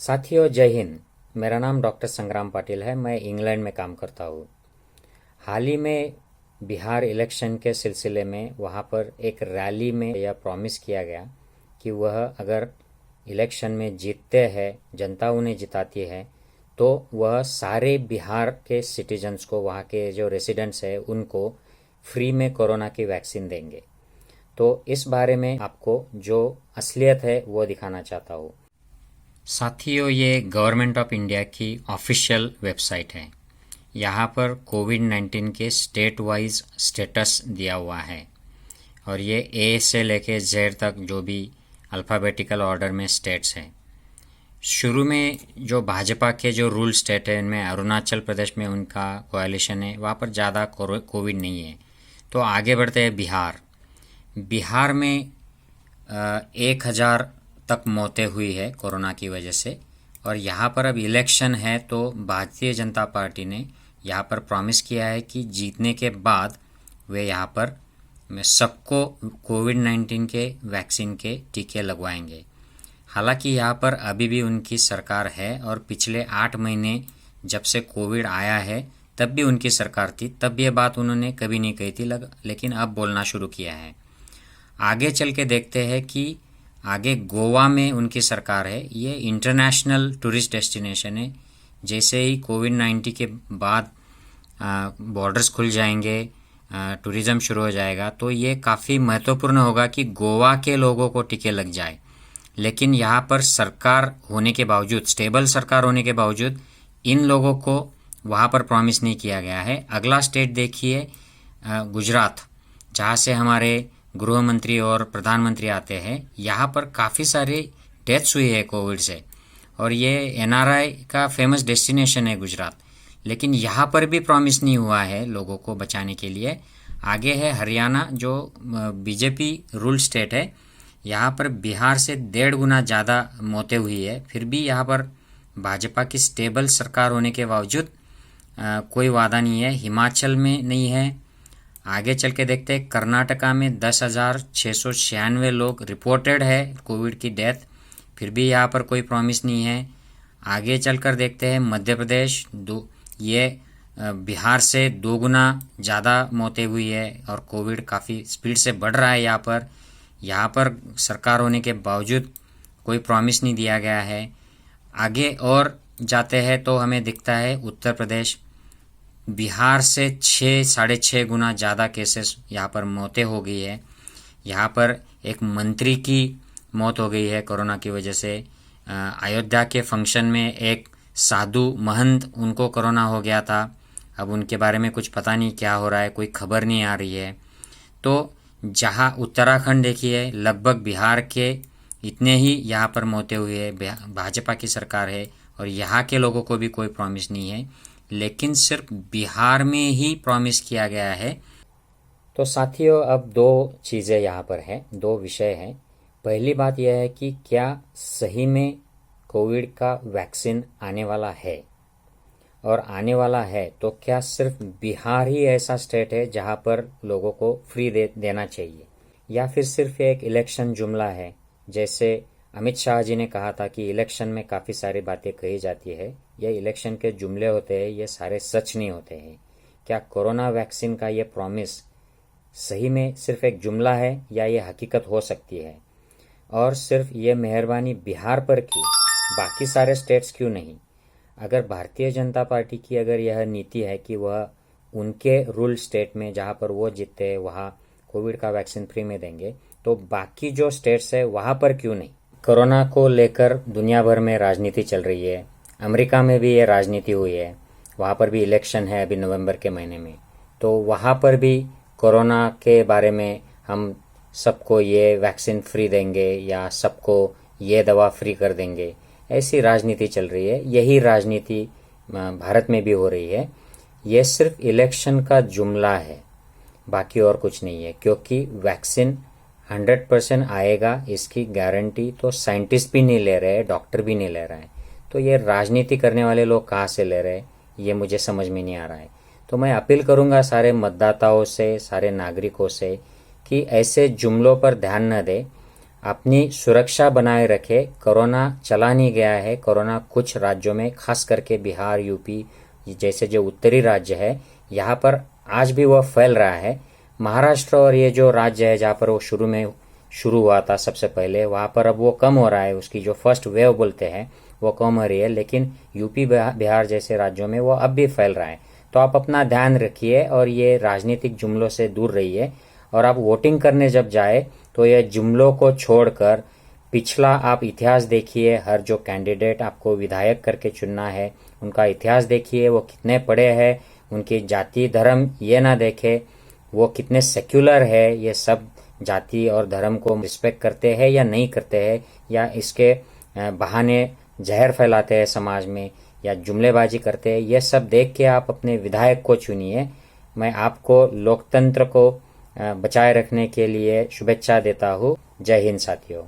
साथियों, जय हिंद। मेरा नाम डॉक्टर संग्राम पाटिल है। मैं इंग्लैंड में काम करता हूँ। हाल ही में बिहार इलेक्शन के सिलसिले में वहाँ पर एक रैली में यह प्रॉमिस किया गया कि वह अगर इलेक्शन में जीतते हैं, जनता उन्हें जिताती है, तो वह सारे बिहार के सिटीजन्स को, वहाँ के जो रेसिडेंट्स हैं, उनको फ्री में कोरोना की वैक्सीन देंगे। तो इस बारे में आपको जो असलियत है वो दिखाना चाहता हूँ। साथियों, ये गवर्नमेंट ऑफ इंडिया की ऑफिशियल वेबसाइट है। यहाँ पर कोविड-19 के स्टेट वाइज स्टेटस दिया हुआ है और ये ए से लेके जेड तक जो भी अल्फ़ाबेटिकल ऑर्डर में स्टेट्स हैं। शुरू में जो भाजपा के जो रूल स्टेट है, इनमें अरुणाचल प्रदेश में उनका कोalition है, वहाँ पर ज़्यादा कोविड नहीं है। तो आगे बढ़ते हैं बिहार में 1000 तक मौतें हुई है कोरोना की वजह से। और यहाँ पर अब इलेक्शन है, तो भारतीय जनता पार्टी ने यहाँ पर प्रॉमिस किया है कि जीतने के बाद वे यहाँ पर सबको कोविड-19 के वैक्सीन के टीके लगवाएंगे। हालांकि यहाँ पर अभी भी उनकी सरकार है और पिछले 8 महीने जब से कोविड आया है तब भी उनकी सरकार थी, तब ये बात उन्होंने कभी नहीं कही थी, लेकिन अब बोलना शुरू किया है। आगे चल के देखते हैं कि आगे गोवा में उनकी सरकार है। ये इंटरनेशनल टूरिस्ट डेस्टिनेशन है। जैसे ही कोविड-19 के बाद बॉर्डर्स खुल जाएंगे, टूरिज़्म शुरू हो जाएगा, तो ये काफ़ी महत्वपूर्ण होगा कि गोवा के लोगों को टीके लग जाए। लेकिन यहाँ पर सरकार होने के बावजूद, स्टेबल सरकार होने के बावजूद, इन लोगों को वहाँ पर प्रॉमिस नहीं किया गया है। अगला स्टेट देखिए, गुजरात, जहाँ से हमारे गृह मंत्री और प्रधानमंत्री आते हैं। यहाँ पर काफ़ी सारी डेथ्स हुई है कोविड से और ये एनआरआई का फेमस डेस्टिनेशन है गुजरात। लेकिन यहाँ पर भी प्रॉमिस नहीं हुआ है लोगों को बचाने के लिए। आगे है हरियाणा, जो बीजेपी रूल स्टेट है। यहाँ पर बिहार से 1.5 गुना ज़्यादा मौतें हुई है। फिर भी यहाँ पर भाजपा की स्टेबल सरकार होने के बावजूद कोई वादा नहीं है। हिमाचल में नहीं है। आगे चल के देखते हैं, कर्नाटका में 10,696 लोग रिपोर्टेड है कोविड की डेथ, फिर भी यहाँ पर कोई प्रॉमिस नहीं है। आगे चलकर देखते हैं मध्य प्रदेश, ये बिहार से 2 गुना ज़्यादा मौतें हुई है और कोविड काफ़ी स्पीड से बढ़ रहा है यहाँ पर सरकार होने के बावजूद कोई प्रॉमिस नहीं दिया गया है। आगे और जाते हैं तो हमें दिखता है उत्तर प्रदेश, बिहार से 6-6.5 गुना ज़्यादा केसेस यहाँ पर मौतें हो गई है। यहाँ पर एक मंत्री की मौत हो गई है कोरोना की वजह से। अयोध्या के फंक्शन में एक साधु महंत, उनको कोरोना हो गया था। अब उनके बारे में कुछ पता नहीं क्या हो रहा है, कोई खबर नहीं आ रही है। तो जहाँ उत्तराखंड देखिए, लगभग बिहार के इतने ही यहाँ पर मौतें हुई है। भाजपा की सरकार है और यहाँ के लोगों को भी कोई प्रॉमिस नहीं है, लेकिन सिर्फ बिहार में ही प्रॉमिस किया गया है। तो साथियों, अब 2 चीज़ें यहाँ पर हैं, 2 विषय हैं। पहली बात यह है कि क्या सही में कोविड का वैक्सीन आने वाला है, और आने वाला है तो क्या सिर्फ बिहार ही ऐसा स्टेट है जहाँ पर लोगों को फ्री देना चाहिए, या फिर सिर्फ एक इलेक्शन जुमला है। जैसे अमित शाह जी ने कहा था कि इलेक्शन में काफ़ी सारी बातें कही जाती है, ये इलेक्शन के जुमले होते हैं, ये सारे सच नहीं होते हैं। क्या कोरोना वैक्सीन का ये प्रॉमिस सही में सिर्फ एक जुमला है या ये हकीकत हो सकती है? और सिर्फ ये मेहरबानी बिहार पर क्यों, बाकी सारे स्टेट्स क्यों नहीं? अगर भारतीय जनता पार्टी की अगर यह नीति है कि वह उनके रूल स्टेट में जहाँ पर वो जीतते हैं वहाँ कोविड का वैक्सीन फ्री में देंगे, तो बाकी जो स्टेट्स है वहाँ पर क्यों नहीं? कोरोना को लेकर दुनिया भर में राजनीति चल रही है। अमेरिका में भी ये राजनीति हुई है, वहाँ पर भी इलेक्शन है अभी नवंबर के महीने में। तो वहाँ पर भी कोरोना के बारे में हम सबको ये वैक्सीन फ्री देंगे या सबको ये दवा फ्री कर देंगे, ऐसी राजनीति चल रही है। यही राजनीति भारत में भी हो रही है। ये सिर्फ इलेक्शन का जुमला है, बाकी और कुछ नहीं है, क्योंकि वैक्सीन 100% आएगा इसकी गारंटी तो साइंटिस्ट भी नहीं ले रहे, डॉक्टर भी नहीं ले रहा है। तो ये राजनीति करने वाले लोग कहाँ से ले रहे हैं, ये मुझे समझ में नहीं आ रहा है। तो मैं अपील करूँगा सारे मतदाताओं से, सारे नागरिकों से कि ऐसे जुमलों पर ध्यान न दें। अपनी सुरक्षा बनाए रखे। कोरोना चला नहीं गया है। कोरोना कुछ राज्यों में, खास करके बिहार, यूपी जैसे जो उत्तरी राज्य है, यहाँ पर आज भी वह फैल रहा है। महाराष्ट्र और ये जो राज्य है जहाँ पर वो शुरू हुआ था सबसे पहले, वहाँ पर अब वो कम हो रहा है। उसकी जो फर्स्ट वेव बोलते हैं वो कम हो रही है, लेकिन यूपी बिहार जैसे राज्यों में वो अब भी फैल रहा है। तो आप अपना ध्यान रखिए और ये राजनीतिक जुमलों से दूर रहिए। और आप वोटिंग करने जब जाए तो ये जुमलों को छोड़कर पिछला आप इतिहास देखिए। हर जो कैंडिडेट आपको विधायक करके चुनना है उनका इतिहास देखिए, वो कितने पढ़े हैं, उनकी जाति धर्म ये ना देखे, वो कितने सेक्युलर है, ये सब जाति और धर्म को रिस्पेक्ट करते हैं या नहीं करते हैं, या इसके बहाने जहर फैलाते हैं समाज में या जुमलेबाजी करते हैं। ये सब देख के आप अपने विधायक को चुनिए। मैं आपको लोकतंत्र को बचाए रखने के लिए शुभेच्छा देता हूँ। जय हिंद साथियों।